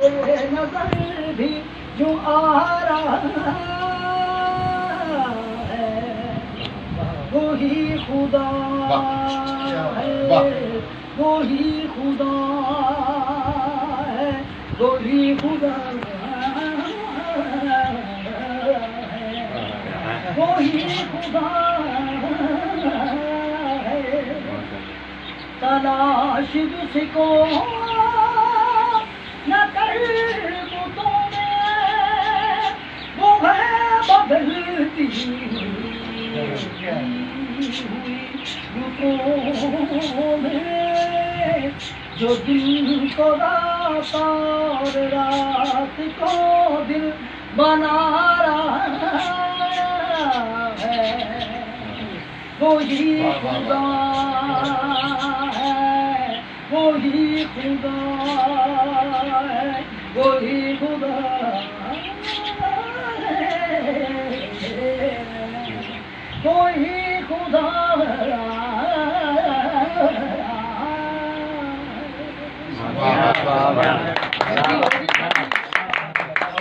नजर भी जो आ रहा है वही खुदा है, वही खुदा है, वही खुदा है, वही खुदा है। तलाश जिसको न कर बुतों में वो है बदलती रुतों में, जो दिल को रात और रात को दिल बना रहा है वही खुदा है, वही खुदा है, वही खुदा है, वही खुदा है।